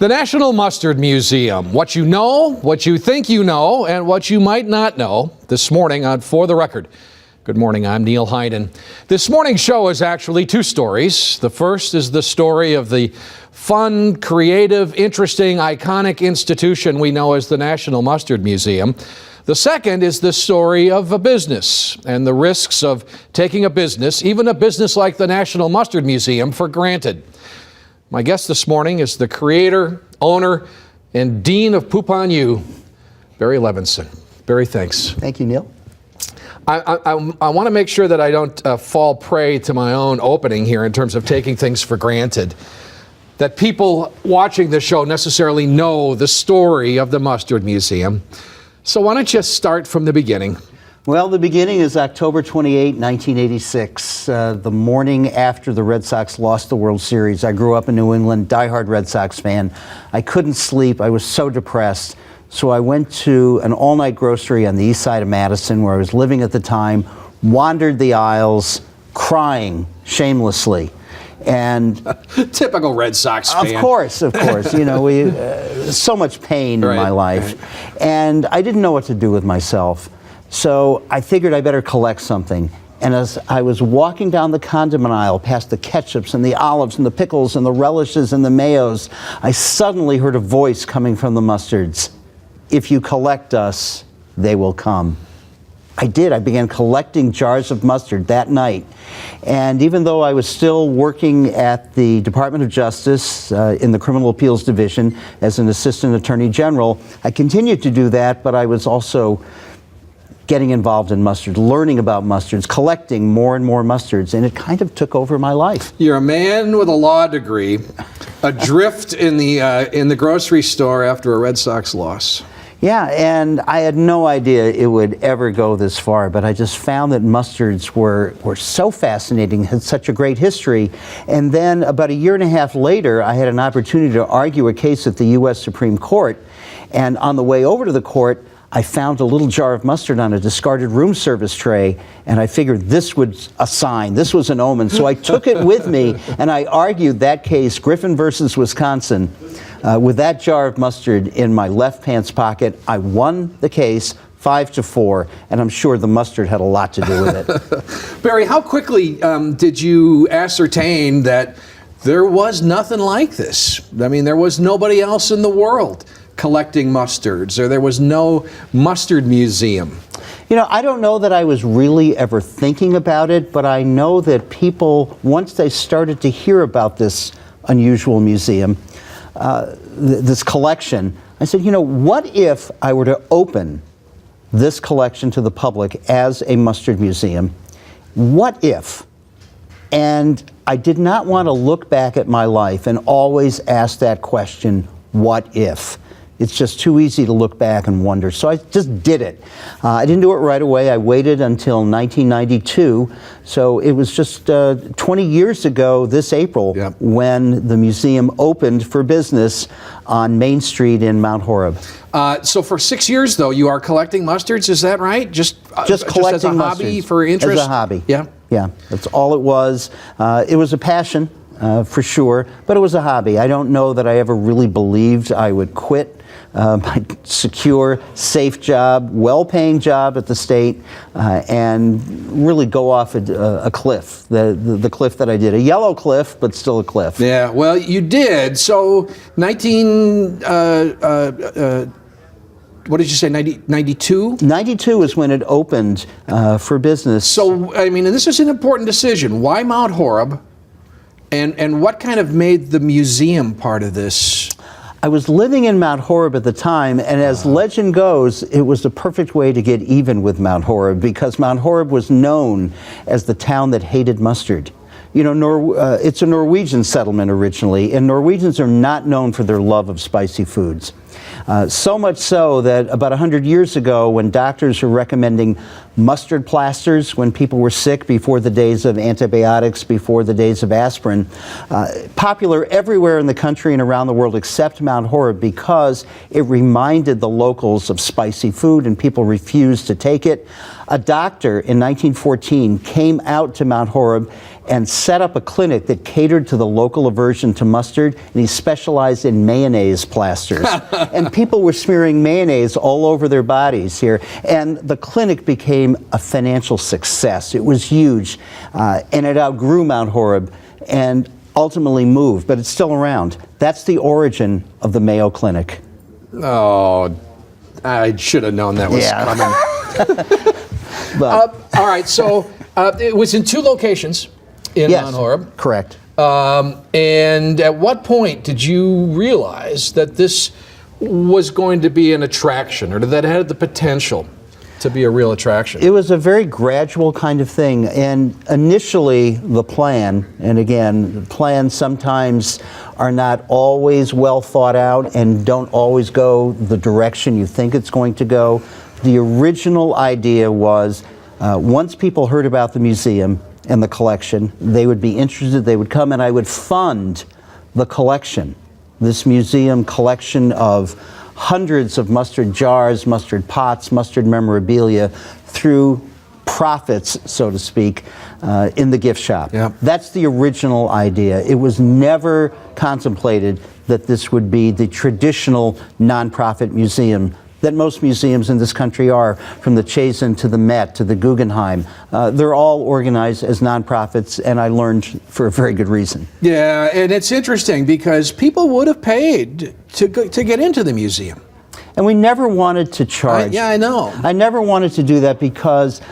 The National Mustard Museum. What you know, what you think you know, and what you might not know. This morning on For the Record. Good morning, I'm Neil Heinen. This morning's show is actually two stories. The first is the story of the fun, creative, interesting, iconic institution we know as the National Mustard Museum. The second is the story of a business and the risks of taking a business, even a business like the National Mustard Museum, for granted. My guest this morning is the creator, owner, and dean of Poupon U, Barry Levenson. Barry, thanks. Thank you, Neil. I want to make sure that I don't fall prey to my own opening here in terms of taking things for granted. That people watching the show necessarily know the story of the Mustard Museum. So why don't you start from the beginning? Well, the beginning is October 28, 1986, the morning after the Red Sox lost the World Series. I grew up in New England, diehard Red Sox fan. I couldn't sleep. I was so depressed. So I went to an all-night grocery on the east side of Madison, where I was living at the time, wandered the aisles, crying shamelessly. And typical Red Sox fan. Of course. You know, we so much pain in my life. And I didn't know what to do with myself. So I figured I better collect something. And as I was walking down the condiment aisle past the ketchups and the olives and the pickles and the relishes and the mayos, I suddenly heard a voice coming from the mustards. If you collect us, they will come. I did. I began collecting jars of mustard that night. And even though I was still working at the Department of Justice in the Criminal Appeals Division as an Assistant Attorney General, I continued to do that, but I was also getting involved in mustard, learning about mustards, collecting more and more mustards, and it kind of took over my life. You're a man with a law degree, adrift in the grocery store after a Red Sox loss. Yeah, and I had no idea it would ever go this far, but I just found that mustards were so fascinating, had such a great history. And then about a year and a half later, I had an opportunity to argue a case at the U.S. Supreme Court. And on the way over to the court, I found a little jar of mustard on a discarded room service tray, and I figured this was a sign, this was an omen. So I took it with me, and I argued that case, Griffin versus Wisconsin, with that jar of mustard in my left pants pocket. I won the case 5-4, and I'm sure the mustard had a lot to do with it. Barry, how quickly did you ascertain that there was nothing like this? I mean, there was nobody else in the world collecting mustards, or there was no mustard museum? You know, I don't know that I was really ever thinking about it, but I know that people, once they started to hear about this unusual museum, this collection, I said, you know, what if I were to open this collection to the public as a mustard museum? What if? And I did not want to look back at my life and always ask that question, what if? It's just too easy to look back and wonder. So I just did it. I didn't do it right away. I waited until 1992. So it was just 20 years ago this April when the museum opened for business on Main Street in Mount Horeb. So for 6 years, though, you are collecting mustards, is that right? Just collecting as a hobby, mustards. for interest? As a hobby. Yeah. Yeah, that's all it was. It was a passion, for sure, but it was a hobby. I don't know that I ever really believed I would quit my secure, safe job, well-paying job at the state, and really go off a cliff, the cliff that I did. A yellow cliff, but still a cliff. Yeah, well, you did. So what did you say, 92? 92 is when it opened for business. So, I mean, this is an important decision. Why Mount Horeb? And what kind of made the museum part of this? I was living in Mount Horeb at the time, and as legend goes, it was the perfect way to get even with Mount Horeb, because Mount Horeb was known as the town that hated mustard. You know, it's a Norwegian settlement originally, and Norwegians are not known for their love of spicy foods. So much so that about 100 years ago, when doctors were recommending mustard plasters when people were sick before the days of antibiotics, before the days of aspirin, popular everywhere in the country and around the world except Mount Horeb, because it reminded the locals of spicy food and people refused to take it. A doctor in 1914 came out to Mount Horeb and set up a clinic that catered to the local aversion to mustard, and he specialized in mayonnaise plasters. And people were smearing mayonnaise all over their bodies here, and the clinic became a financial success. It was huge, and it outgrew Mount Horeb and ultimately moved, but it's still around. That's the origin of the Mayo Clinic. Oh, I should have known that was coming. All right, so it was in 2 locations in Mount Horeb. Correct. And at what point did you realize that this was going to be an attraction, or that it had the potential to be a real attraction? It was a very gradual kind of thing, and initially the plan, and again, plans sometimes are not always well thought out and don't always go the direction you think it's going to go. The original idea was once people heard about the museum and the collection, they would be interested, they would come, and I would fund the collection, this museum collection of hundreds of mustard jars, mustard pots, mustard memorabilia through profits, so to speak, in the gift shop. Yep. That's the original idea. It was never contemplated that this would be the traditional nonprofit museum that most museums in this country are, from the Chazen to the Met to the Guggenheim. They're all organized as nonprofits, and I learned for a very good reason. Yeah, and it's interesting because people would have paid to get into the museum. And we never wanted to charge. I know. I never wanted to do that because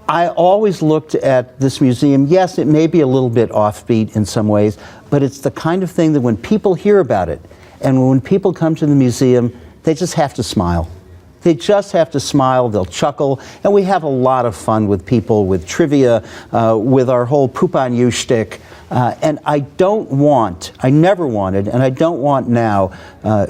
I always looked at this museum. Yes, it may be a little bit offbeat in some ways, but it's the kind of thing that when people hear about it, and when people come to the museum, they just have to smile. They just have to smile, they'll chuckle, and we have a lot of fun with people, with trivia, with our whole poop on you shtick. And I never wanted, and I don't want now,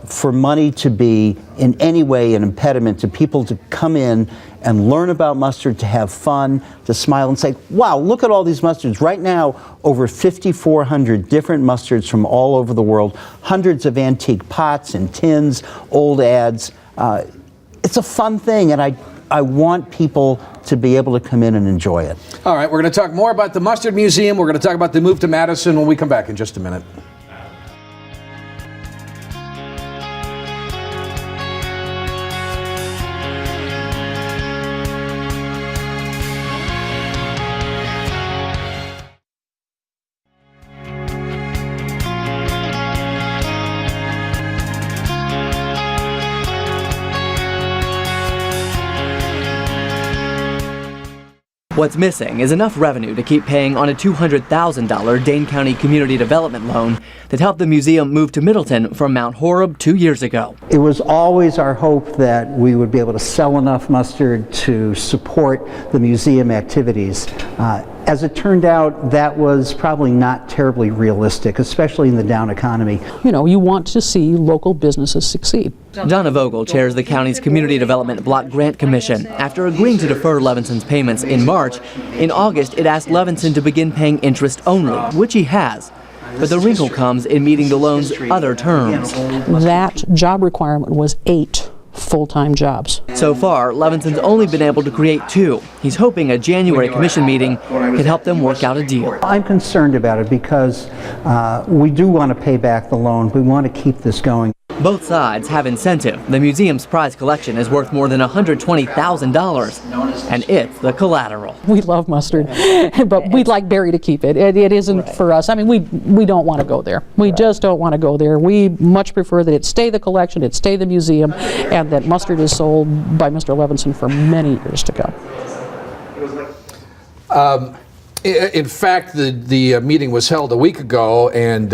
for money to be in any way an impediment to people to come in and learn about mustard, to have fun, to smile and say, wow, look at all these mustards. Right now, over 5,400 different mustards from all over the world, hundreds of antique pots and tins, old ads. It's a fun thing, and I want people to be able to come in and enjoy it. All right, we're going to talk more about the Mustard Museum. We're going to talk about the move to Madison when we come back in just a minute. What's missing is enough revenue to keep paying on a $200,000 Dane County Community Development loan that helped the museum move to Middleton from Mount Horeb 2 years ago. It was always our hope that we would be able to sell enough mustard to support the museum activities. As it turned out, that was probably not terribly realistic, especially in the down economy. You know, you want to see local businesses succeed. Donna Vogel chairs the county's Community Development Block Grant Commission. After agreeing to defer Levenson's payments in March, in August it asked Levenson to begin paying interest only, which he has. But the wrinkle comes in meeting the loan's other terms. That job requirement was 8 full-time jobs. So far, Levenson's only been able to create 2. He's hoping a January commission meeting can help them work out a deal. I'm concerned about it because we do want to pay back the loan. We want to keep this going. Both sides have incentive. The museum's prize collection is worth more than $120,000, and it's the collateral. We love mustard, but we'd like Barry to keep it. It isn't for us. I mean, we don't want to go there. We just don't want to go there. We much prefer that it stay the collection, it stay the museum, and that mustard is sold by Mr. Levenson for many years to come. In fact, the meeting was held a week ago, and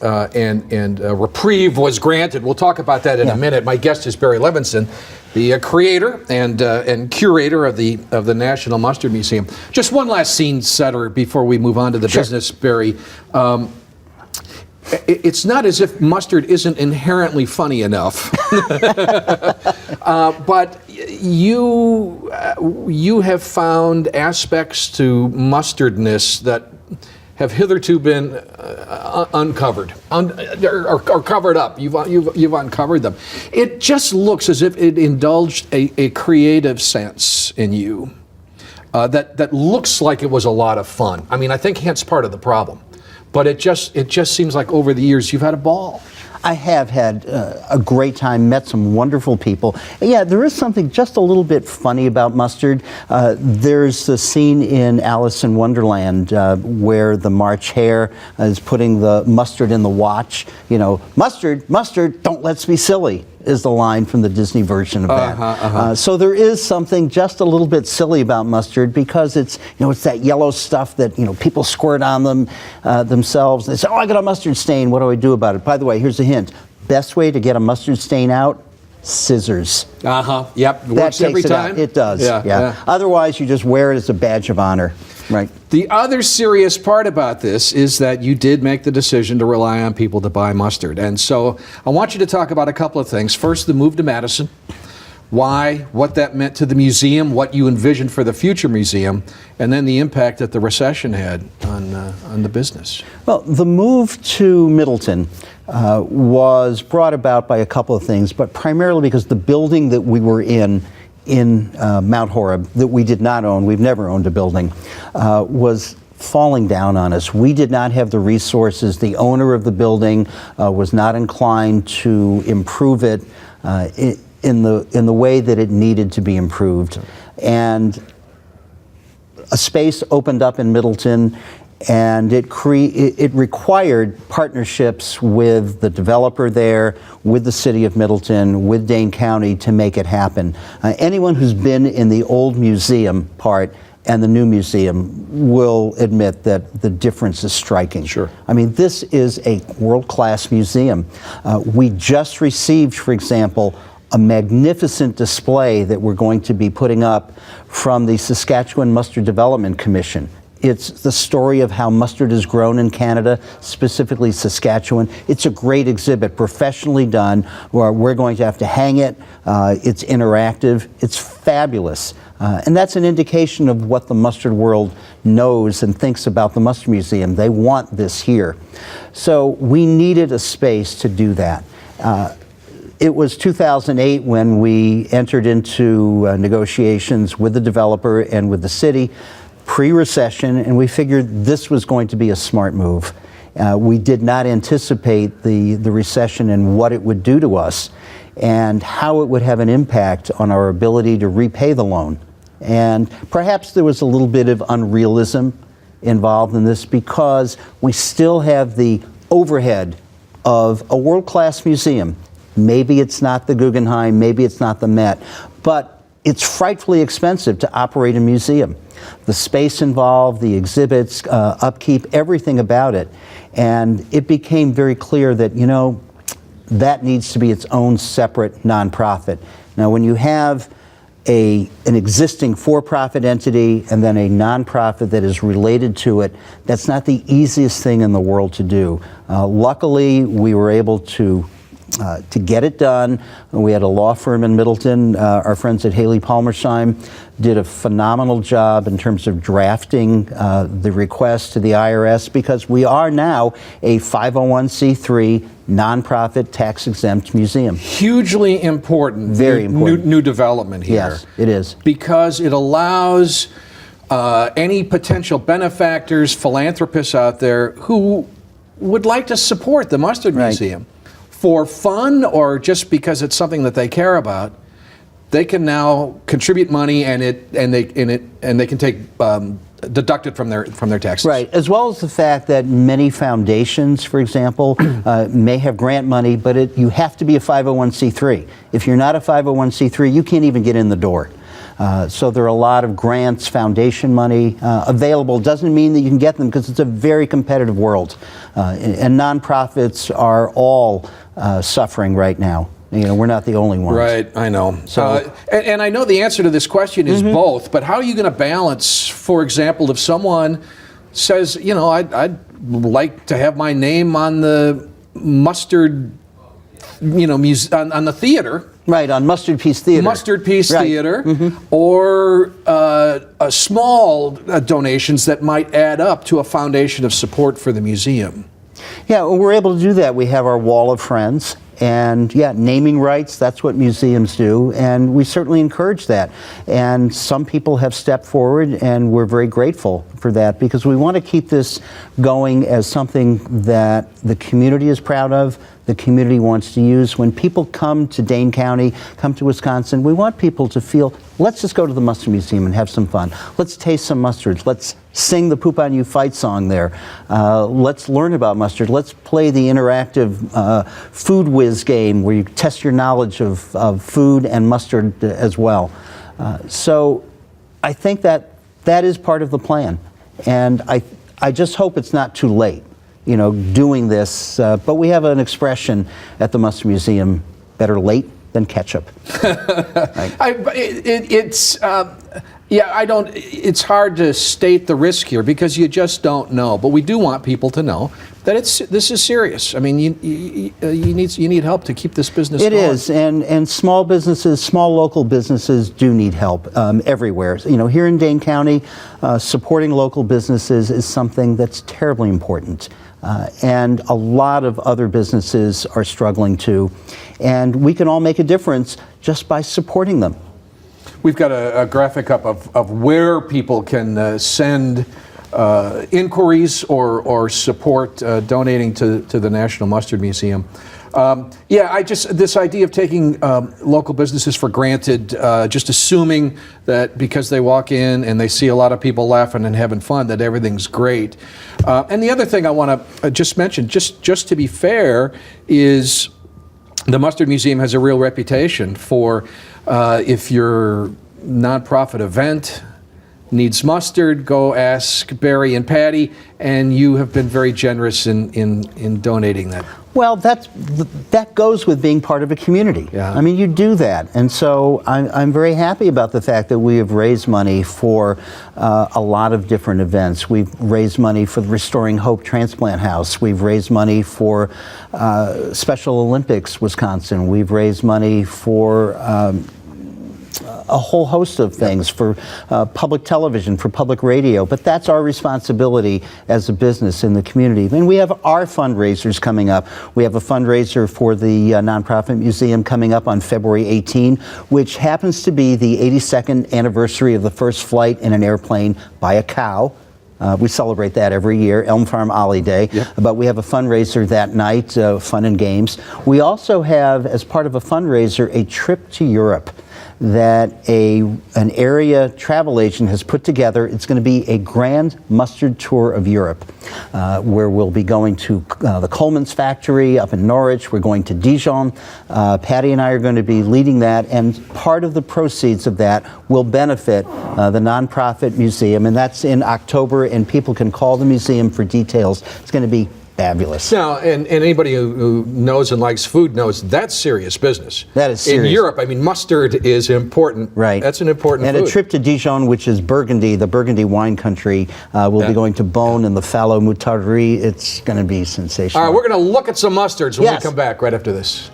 a reprieve was granted. We'll talk about that in a minute. My guest is Barry Levenson, the creator and curator of the National Mustard Museum. Just one last scene setter before we move on to the business, Barry. It's not as if mustard isn't inherently funny enough, but you have found aspects to mustardness that have hitherto been uncovered or covered up. You've uncovered them. It just looks as if it indulged a creative sense in you. that looks like it was a lot of fun. I mean, I think that's part of the problem. But it just seems like over the years you've had a ball. I have had a great time, met some wonderful people. Yeah, there is something just a little bit funny about mustard. There's a scene in Alice in Wonderland where the March Hare is putting the mustard in the watch. You know, mustard, mustard, don't let's be silly, is the line from the Disney version of that. So there is something just a little bit silly about mustard because it's, you know, it's that yellow stuff that, you know, people squirt on them themselves. They say, oh, I got a mustard stain, what do I do about it? By the way, here's a hint. Best way to get a mustard stain out, scissors. Yep, it works every time. It does, yeah. Otherwise, you just wear it as a badge of honor. Right. The other serious part about this is that you did make the decision to rely on people to buy mustard. And so I want you to talk about a couple of things. First, the move to Madison. Why, what that meant to the museum, what you envisioned for the future museum, and then the impact that the recession had on the business. Well, the move to Middleton was brought about by a couple of things, but primarily because the building that we were in Mount Horeb, that we did not own, we've never owned a building, was falling down on us. We did not have the resources. The owner of the building was not inclined to improve it in the way that it needed to be improved. And a space opened up in Middleton, and it required partnerships with the developer there, with the city of Middleton, with Dane County to make it happen. Anyone who's been in the old museum part and the new museum will admit that the difference is striking. Sure. I mean, this is a world-class museum. We just received, for example, a magnificent display that we're going to be putting up from the Saskatchewan Mustard Development Commission. It's the story of how mustard is grown in Canada, specifically Saskatchewan. It's a great exhibit, professionally done. We're going to have to hang it. It's interactive. It's fabulous. And that's an indication of what the mustard world knows and thinks about the Mustard Museum. They want this here. So we needed a space to do that. It was 2008 when we entered into negotiations with the developer and with the city, pre-recession, and we figured this was going to be a smart move. We did not anticipate the recession and what it would do to us and how it would have an impact on our ability to repay the loan. And perhaps there was a little bit of unrealism involved in this because we still have the overhead of a world-class museum. Maybe it's not the Guggenheim, maybe it's not the Met, but it's frightfully expensive to operate a museum. The space involved, the exhibits, upkeep, everything about it. And it became very clear that, you know, that needs to be its own separate nonprofit. Now, when you have an existing for-profit entity and then a nonprofit that is related to it, that's not the easiest thing in the world to do. Luckily, we were able to get it done. We had a law firm in Middleton. Our friends at Haley Palmersheim did a phenomenal job in terms of drafting the request to the IRS because we are now a 501c3 nonprofit tax-exempt museum. Hugely important. Very important. New development here. Yes, it is. Because it allows any potential benefactors, philanthropists out there who would like to support the Mustard Museum for fun or just because it's something that they care about, they can now contribute money and they can take deduct it from their taxes. Right, as well as the fact that many foundations, for example, may have grant money, but you have to be a 501c3. If you're not a 501c3, you can't even get in the door. So there are a lot of grants, foundation money available. Doesn't mean that you can get them because it's a very competitive world. And nonprofits are all suffering right now. You know, we're not the only ones. Right, I know. So, and I know the answer to this question is both, but how are you going to balance, for example, if someone says, you know, I'd like to have my name on the Mustard, you know, on the theater. Right, on Mustard Piece Theater. Mustard Piece Theater, or small donations that might add up to a foundation of support for the museum. Yeah, well, we're able to do that. We have our Wall of Friends, And yeah, naming rights, that's what museums do, and we certainly encourage that. And some people have stepped forward, and we're very grateful for that, because we want to keep this going as something that the community is proud of, the community wants to use. When people come to Dane County, come to Wisconsin, we want people to feel, let's just go to the Mustard Museum and have some fun. Let's taste some mustards. Let's sing the Poop on You fight song there. Let's learn about mustard. Let's play the interactive food whiz game where you test your knowledge of food and mustard as well. So I think that is part of the plan. And I just hope it's not too late, doing this. But we have an expression at the Mustard Museum, better late than ketchup. Right? It's hard to state the risk here because you just don't know. But we do want people to know that this is serious. I mean, you need help to keep this business going. It is, and small businesses, small local businesses do need help everywhere. Here in Dane County, supporting local businesses is something that's terribly important. And a lot of other businesses are struggling too. And we can all make a difference just by supporting them. We've got a graphic up of where people can send inquiries or support donating to the National Mustard Museum. This idea of taking local businesses for granted, just assuming that because they walk in and they see a lot of people laughing and having fun, that everything's great. And the other thing I want to just mention, just to be fair, is the Mustard Museum has a real reputation for if your nonprofit event needs mustard, go ask Barry and Patty, and you have been very generous in donating that. Well, that goes with being part of a community. Yeah. I mean, you do that, and so I'm very happy about the fact that we have raised money for a lot of different events. We've raised money for the Restoring Hope Transplant House. We've raised money for Special Olympics Wisconsin. We've raised money for a whole host of things, for public television, for public radio, but that's our responsibility as a business in the community. And we have our fundraisers coming up. We have a fundraiser for the Nonprofit Museum coming up on February 18, which happens to be the 82nd anniversary of the first flight in an airplane by a cow. We celebrate that every year, Elm Farm Ollie Day. Yep. But we have a fundraiser that night, fun and games. We also have, as part of a fundraiser, a trip to Europe that an area travel agent has put together. It's going to be a grand mustard tour of Europe, where we'll be going to the Coleman's factory up in Norwich. We're going to Dijon. Patty and I are going to be leading that, and part of the proceeds of that will benefit the nonprofit museum, and that's in October, and people can call the museum for details. It's going to be fabulous. Now, and anybody who knows and likes food knows that's serious business. That is serious. In Europe, I mean, mustard is important. Right. That's an important and food. A trip to Dijon, which is Burgundy, the Burgundy wine country. We'll be going to Beaune and the Fallow Moutarderie. It's going to be sensational. All right, we're going to look at some mustards when we come back right after this.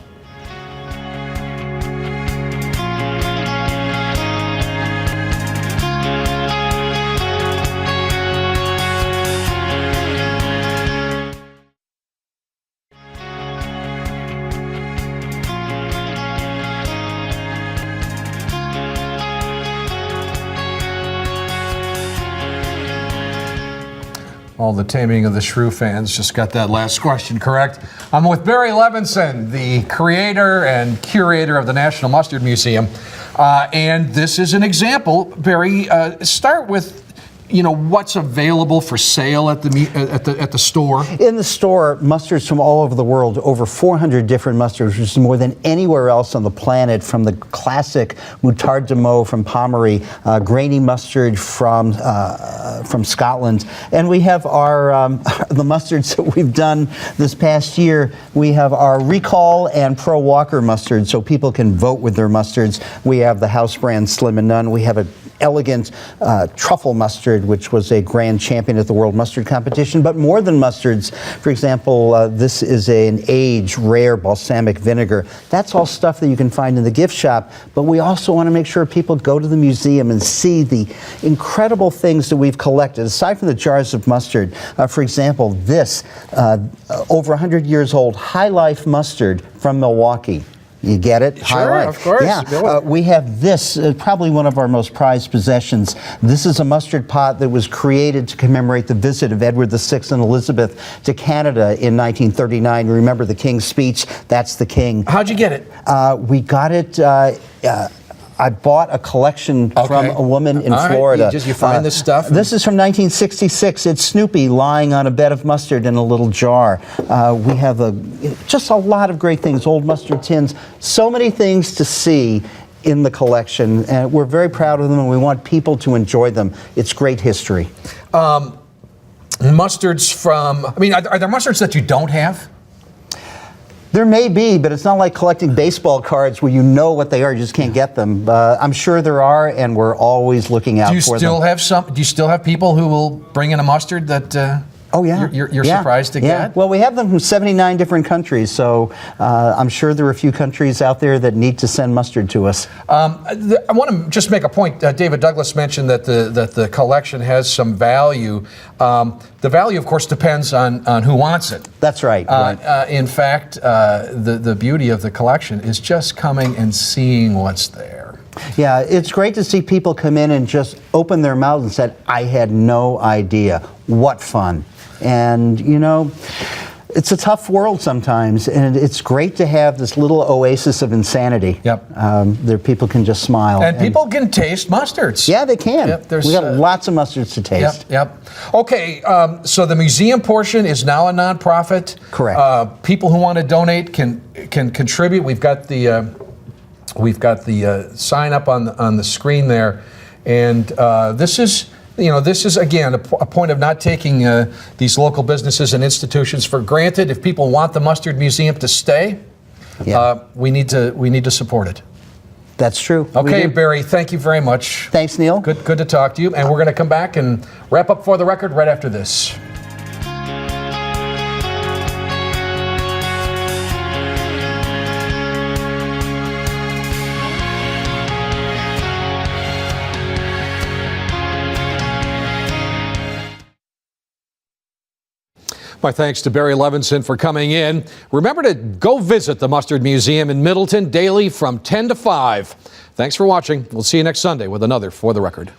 All the Taming of the Shrew fans just got that last question correct. I'm with Barry Levenson, the creator and curator of the National Mustard Museum. And this is an example. Barry, start with what's available for sale at the store. In the store, mustards from all over the world, over 400 different mustards, which is more than anywhere else on the planet, from the classic Moutarde de Meaux from Pommery, grainy mustard from Scotland, and we have our the mustards that we've done this past year. We have our Recall and Pro Walker mustard, so people can vote with their mustards. We have the house brand Slim and None. We have elegant truffle mustard, which was a grand champion at the World Mustard Competition. But more than mustards, for example, this is an aged, rare balsamic vinegar. That's all stuff that you can find in the gift shop. But we also want to make sure people go to the museum and see the incredible things that we've collected. Aside from the jars of mustard, for example, this over 100 years old High Life mustard from Milwaukee. You get it? Sure, High Life. of course. Yeah. We have this, probably one of our most prized possessions. This is a mustard pot that was created to commemorate the visit of Edward VI and Elizabeth to Canada in 1939. Remember the King's speech? That's the King. How'd you get it? We got it. I bought a collection from a woman in Florida. You find this stuff? This is from 1966. It's Snoopy lying on a bed of mustard in a little jar. We have just a lot of great things, old mustard tins, so many things to see in the collection, and we're very proud of them, and we want people to enjoy them. It's great history. Mustards from, I mean, are there mustards that you don't have? There may be, but it's not like collecting baseball cards where you know what they are, you just can't get them. I'm sure there are, and we're always looking out for them. Do you still have people who will bring in a mustard that you're surprised to get? Well, we have them from 79 different countries, so I'm sure there are a few countries out there that need to send mustard to us. I want to just make a point. David Douglas mentioned that the collection has some value. The value, of course, depends on who wants it. That's right. In fact, the beauty of the collection is just coming and seeing what's there. Yeah, it's great to see people come in and just open their mouths and said, I had no idea. What fun. And, you know, it's a tough world sometimes, and it's great to have this little oasis of insanity. Yep. There people can just smile. And people can taste mustards. Yeah, they can. Yep, we got lots of mustards to taste. Yep. Okay, so the museum portion is now a nonprofit. Correct. People who want to donate can contribute. We've got the sign up on the screen there, and this is again a point of not taking these local businesses and institutions for granted. If people want the Mustard Museum to stay, we need to support it. That's true. Okay, Barry, thank you very much. Thanks, Neil. Good to talk to you, and we're going to come back and wrap up For the Record right after this. My thanks to Barry Levenson for coming in. Remember to go visit the Mustard Museum in Middleton daily from 10 to 5. Thanks for watching. We'll see you next Sunday with another For the Record.